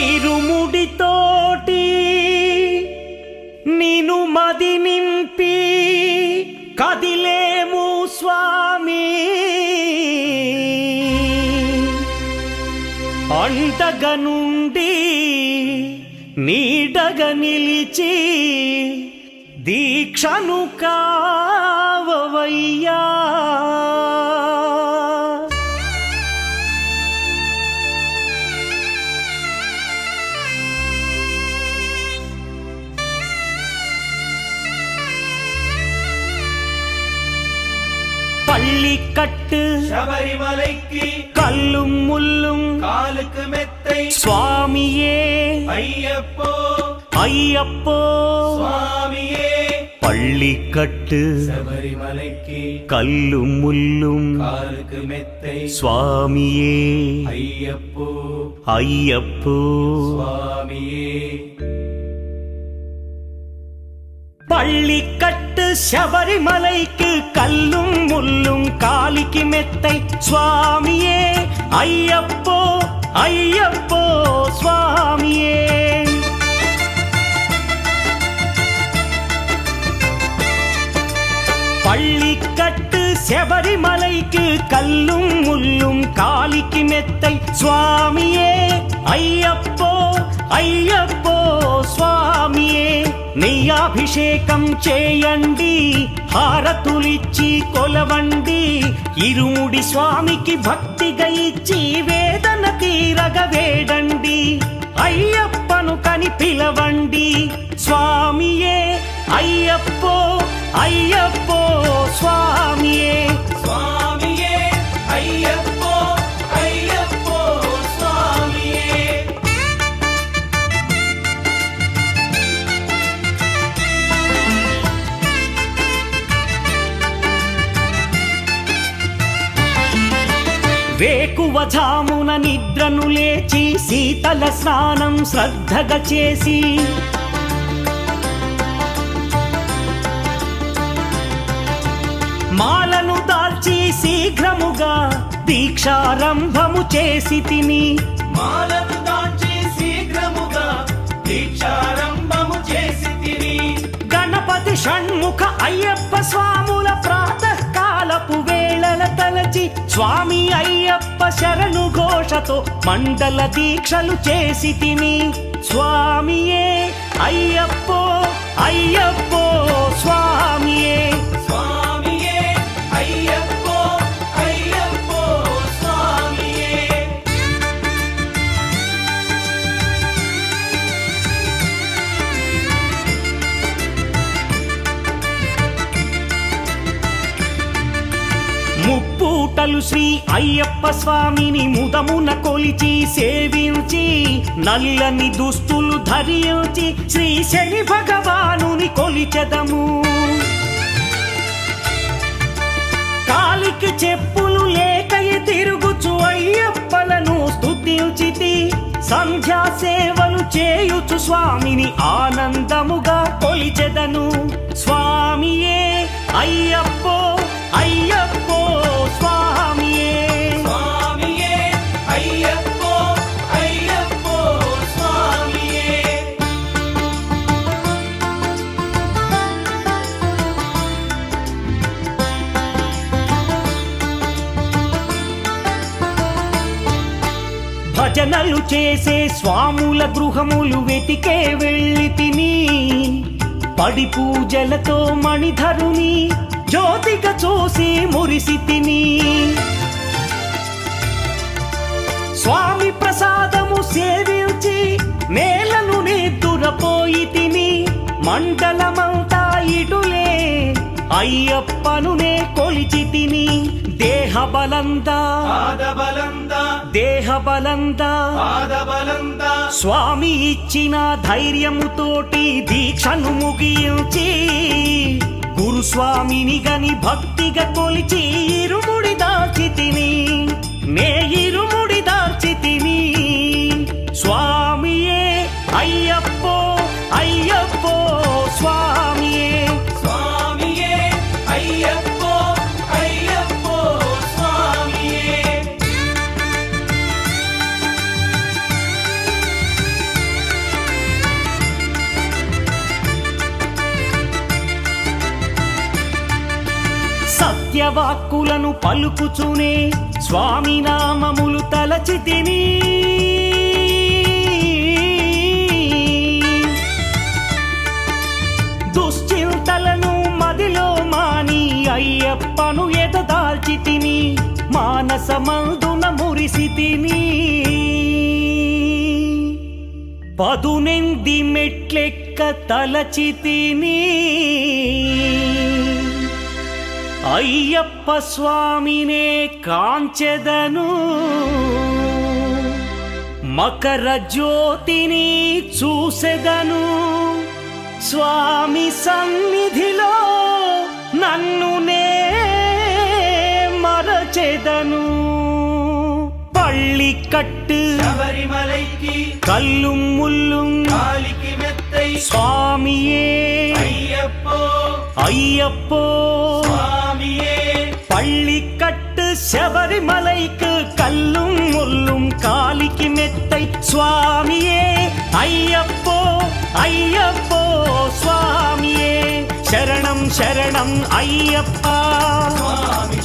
ఇరుముడితోటి నిను మది నింపి కదిలేము స్వామి, అండగా నుండి నీడగా నిలిచి దీక్షను కావవయ్యా. பள்ளிக்கட்டு சபரிமலைக்கு கல்லும் முள்ளும் காலுக்கு மெத்தை சுவாமியே ஐயப்போ ஐயப்போ சுவாமியே. பள்ளிக்கட்டு சபரிமலைக்கு கல்லும் முள்ளும் காலுக்கு மெத்தை சுவாமியே ஐயப்போ ஐயப்போ சுவாமியே. பள்ளிக்கட்டு சபரிமலைக்கு கல்லும் முள்ளும் காலிக்கு மெத்தை சுவாமியே ஐயப்போ ஐயப்போ சுவாமியே. பள்ளிக்கட்டு சபரிமலைக்கு கல்லும் முள்ளும் காலிக்கு மெத்தை சுவாமியே ஐயப்போ ஐயப்போ స్వామియే. నెయ్యాభిషేకం చేయండి, హారతులిచ్చి కొలవండి, ఇరుముడి స్వామికి భక్తిగా ఇచ్చి వేదన తీరగ వేడండి, అయ్యప్పను కని పిలవండి స్వామియే అయ్యప్పో అయ్యప్పో స్వామియే. స్వామియే అయ్యప్పో అయ్యప్పో స్వామియే. వేకువజామున నిద్రను లేచి శీతల స్నానం శ్రద్ధగా చేసి మాలను దాల్చి శీఘ్రముగా దీక్షారంభము చేసి తిని, మాలను దాల్చి శీఘ్రముగా దీక్షారంభము చేసి తిని, గణపతి షణ్ముఖ అయ్యప్ప స్వాముల ప్రాతకాలపు వేళల తలచి స్వామి అయ్యప్ప శరణు ఘోషతో మండల దీక్షలు చేసి తిని, స్వామియే అయ్యప్పో అయ్యప్పో స్వామియే. స్వామియే అయ్యప్పో అయ్యప్పో స్వామియే. ముప్పూటలు శ్రీ అయ్యప్ప స్వామిని ముదమున కొలిచి సేవించి, నల్లని దుస్తులు ధరించి శ్రీ శని భగవానుని కొలిచెదము. కాలికి చెప్పులు లేకయి తిరుగుచు అయ్యప్పలను స్తుతించితి, సంధ్యా సేవలు చేయుచు స్వామిని ఆనందముగా కొలిచెదను. స్వామియే అయ్యప్పో అయ్యప్పో స్వామియే. స్వామియే అయ్యప్పో అయ్యప్పో స్వామియే. భజనలు చేసే స్వాముల గృహములు వెతికే వెళ్ళి తిని, పడి పూజలతో మణిధరుని జ్యోతిగా చూసి మురిసి తిని, స్వామి ప్రసాదము సేవించి నేలను నిద్దురపోయి తిని, మండలమంతా ఇటులే అయ్యప్పనునే కొలిచి తిని, దేహబలందా దేహబలందా స్వామి ఇచ్చిన ధైర్యముతోటి దీక్షను ముగించి, గురుస్వామిని గని భక్తిగా కొలిచి ఇరుముడి దాల్చి తిని, నే ఇరుముడి దాల్చి తిని, స్వామియే అయ్యప్పో అయ్యప్పో స్వామియే. స్వామియే అయ్యప్పో అయ్యప్పో స్వామియే. వాక్కులను పలుకుచునే స్వామి నామములు తలచితిని దుశ్చింతలను మదిలో మాని అయ్యప్పను ఎదదాల్చితిని మానసమందున మురిసితిని పదునెంది మెట్లెక్క తలచితిని అయ్యప్ప స్వామినే కాంచెదను మకర జ్యోతిని చూసెదను స్వామి సన్నిధిలో నన్ను నే మరచెదను பள்ளிக்கட்டு శబరిమలైకి கல்லும் முள்ளும் కాలికి మెత్తై சுவாமியே అయ్యప్పో ஐயப்போ స్వామియే பள்ளிக்கட்டு శబరిమలైக்கு கல்லும் முள்ளும் காலிக்கு மெத்தை சுவாமியே ஐயப்போ ஐயப்போ சுவாமியே சரணம் சரணம் ஐயப்பா స్వామి